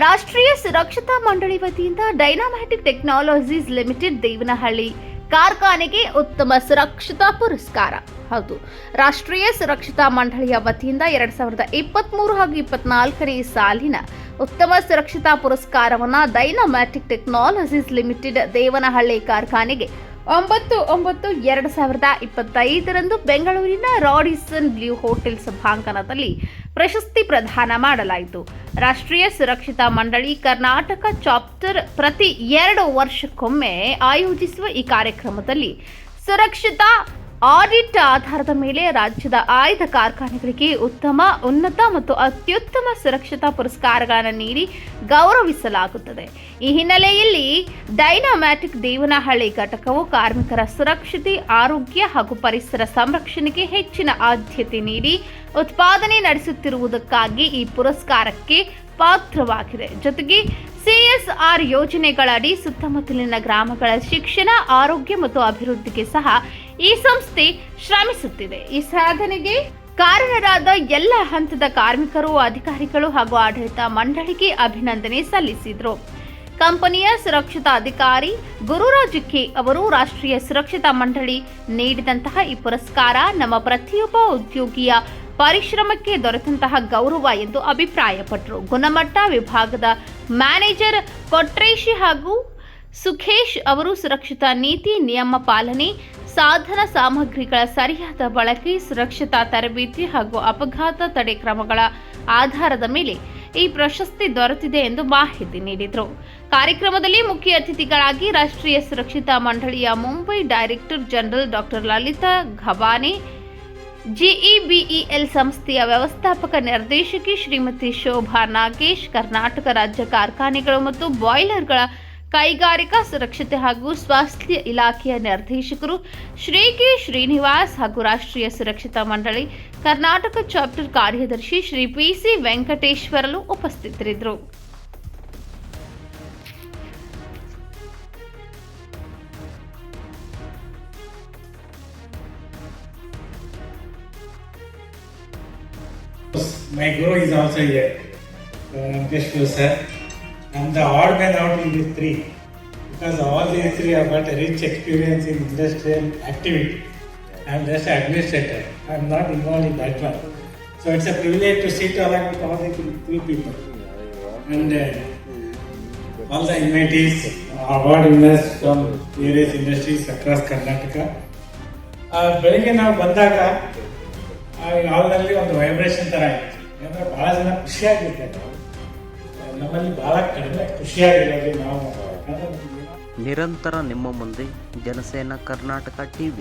ರಾಷ್ಟ್ರೀಯ ಸುರಕ್ಷತಾ ಮಂಡಳಿ ವತಿಯಿಂದ ಡೈನಾಮ್ಯಾಟಿಕ್ ಟೆಕ್ನಾಲಜೀಸ್ ಲಿಮಿಟೆಡ್ ದೇವನಹಳ್ಳಿ ಕಾರ್ಖಾನೆಗೆ ಉತ್ತಮ ಸುರಕ್ಷತಾ ಪುರಸ್ಕಾರ. ಹೌದು, ರಾಷ್ಟ್ರೀಯ ಸುರಕ್ಷತಾ ಮಂಡಳಿಯ ವತಿಯಿಂದ 2023 ಹಾಗೂ 24ನೇ ಸಾಲಿನ ಉತ್ತಮ ಸುರಕ್ಷತಾ ಪುರಸ್ಕಾರವನ್ನು ಡೈನಾಮ್ಯಾಟಿಕ್ ಟೆಕ್ನಾಲಜೀಸ್ ಲಿಮಿಟೆಡ್ ದೇವನಹಳ್ಳಿ ಕಾರ್ಖಾನೆಗೆ 9/9/2025 ಬೆಂಗಳೂರಿನ ರಾಡಿಸನ್ ಬ್ಲೂ ಹೋಟೆಲ್ ಸಭಾಂಗಣದಲ್ಲಿ ಪ್ರಶಸ್ತಿ ಪ್ರದಾನ ಮಾಡಲಾಯಿತು. ರಾಷ್ಟ್ರೀಯ ಸುರಕ್ಷತಾ ಮಂಡಳಿ ಕರ್ನಾಟಕ ಚಾಪ್ಟರ್ ಪ್ರತಿ 2 ವರ್ಷಕ್ಕೊಮ್ಮೆ ಆಯೋಜಿಸುವ ಈ ಕಾರ್ಯಕ್ರಮದಲ್ಲಿ ಸುರಕ್ಷತಾ ಆಡಿಟ್ ಆಧಾರದ ಮೇಲೆ ರಾಜ್ಯದ ಆಯ್ದ ಕಾರ್ಖಾನೆಗಳಿಗೆ ಉತ್ತಮ, ಉನ್ನತ ಮತ್ತು ಅತ್ಯುತ್ತಮ ಸುರಕ್ಷತಾ ಪುರಸ್ಕಾರಗಳನ್ನು ನೀಡಿ ಗೌರವಿಸಲಾಗುತ್ತದೆ. ಈ ಹಿನ್ನೆಲೆಯಲ್ಲಿ ಡೈನಾಮ್ಯಾಟಿಕ್ ದೇವನಹಳ್ಳಿ ಘಟಕವು ಕಾರ್ಮಿಕರ ಸುರಕ್ಷತೆ, ಆರೋಗ್ಯ ಹಾಗೂ ಪರಿಸರ ಸಂರಕ್ಷಣೆಗೆ ಹೆಚ್ಚಿನ ಆದ್ಯತೆ ನೀಡಿ ಉತ್ಪಾದನೆ ನಡೆಸುತ್ತಿರುವುದಕ್ಕಾಗಿ ಈ ಪುರಸ್ಕಾರಕ್ಕೆ ಪಾತ್ರವಾಗಿದೆ. ಜೊತೆಗೆ CSR ಯೋಜನೆಗಳಡಿ ಸುತ್ತಮುತ್ತಲಿನ ಗ್ರಾಮಗಳ ಶಿಕ್ಷಣ, ಆರೋಗ್ಯ ಮತ್ತು ಅಭಿವೃದ್ಧಿಗೆ ಸಹ ಈ ಸಂಸ್ಥೆ ಶ್ರಮಿಸುತ್ತಿದೆ. ಈ ಸಾಧನೆಗೆ ಕಾರಣರಾದ ಎಲ್ಲ ಹಂತದ ಕಾರ್ಮಿಕರು, ಅಧಿಕಾರಿಗಳು ಹಾಗೂ ಆಡಳಿತ ಮಂಡಳಿಗೆ ಅಭಿನಂದನೆ ಸಲ್ಲಿಸಿದರು. ಕಂಪನಿಯ ಸುರಕ್ಷತಾ ಅಧಿಕಾರಿ ಗುರುರಾಜ್ ಕೆ ಅವರು ರಾಷ್ಟ್ರೀಯ ಸುರಕ್ಷತಾ ಮಂಡಳಿ ನೀಡಿದಂತಹ ಈ ಪುರಸ್ಕಾರ ನಮ್ಮ ಪ್ರತಿಯೊಬ್ಬ ಉದ್ಯೋಗಿಯ ಪರಿಶ್ರಮಕ್ಕೆ ದೊರೆತಂತಹ ಗೌರವ ಎಂದು ಅಭಿಪ್ರಾಯಪಟ್ಟರು. ಗುಣಮಟ್ಟ ವಿಭಾಗದ ಮ್ಯಾನೇಜರ್ ಕೊಟ್ರೇಶಿ ಹಾಗೂ ಸುಖೇಶ್ ಅವರು ಸುರಕ್ಷತಾ ನೀತಿ, ನಿಯಮ ಪಾಲನೆ, ಸಾಧನ ಸಾಮಗ್ರಿಗಳ ಸರಿಯಾದ ಬಳಕೆ, ಸುರಕ್ಷತಾ ತರಬೇತಿ ಹಾಗೂ ಅಪಘಾತ ತಡೆ ಕ್ರಮಗಳ ಆಧಾರದ ಮೇಲೆ ಈ ಪ್ರಶಸ್ತಿ ದೊರೆತಿದೆ ಎಂದು ಮಾಹಿತಿ ನೀಡಿದರು. ಕಾರ್ಯಕ್ರಮದಲ್ಲಿ ಮುಖ್ಯ ಅತಿಥಿಗಳಾಗಿ ರಾಷ್ಟ್ರೀಯ ಸುರಕ್ಷತಾ ಮಂಡಳಿಯ Mumbai director general doctor Lalitha Ghabane, GEBEL ಸಂಸ್ಥೆಯ ವ್ಯವಸ್ಥಾಪಕ ನಿರ್ದೇಶಕಿ ಶ್ರೀಮತಿ ಶೋಭಾ ನಾಗೇಶ್, ಕರ್ನಾಟಕ ರಾಜ್ಯ ಕಾರ್ಖಾನೆಗಳು ಮತ್ತು ಬಾಯ್ಲರ್ಗಳ ಕೈಗಾರಿಕಾ ಸುರಕ್ಷತೆ ಹಾಗೂ ಸ್ವಾಸ್ಥ್ಯ ಇಲಾಖೆಯ ನಿರ್ದೇಶಕರು ಶ್ರೀ ಕೆ ಶ್ರೀನಿವಾಸ್ ಹಾಗೂ ರಾಷ್ಟ್ರೀಯ ಸುರಕ್ಷತಾ ಮಂಡಳಿ ಕರ್ನಾಟಕ ಚಾಪ್ಟರ್ ಕಾರ್ಯದರ್ಶಿ ಶ್ರೀ PC ವೆಂಕಟೇಶ್ವರಲು ಉಪಸ್ಥಿತರಿದ್ದರು. My guru is also here, Venkateshwar sir. And the odd man out in these three, because all these three have got a rich experience in industrial activity. I am just an administrator. I am not involved in that one. So it's a privilege to sit along with all the three people. And all the invitees, award winners from various industries across Karnataka. ಬೆಳಿಗ್ಗೆ ನಾವು ಬಂದಾಗ ಹಾಲ್ನಲ್ಲಿ ಒಂದು vibration ಥರ ಇತ್ತು. ಯಾಕಂದರೆ ಭಾಳ ಜನ ಖುಷಿಯಾಗಿರ್ತಾರೆ. ನಮ್ಮಲ್ಲಿ ಬಹಳ ಕಡಿಮೆ ಖುಷಿಯಾಗಿರೋದು ನಾವು. ನಿರಂತರ ನಿಮ್ಮ ಮುಂದೆ ಜನಸೇನಾ ಕರ್ನಾಟಕ TV.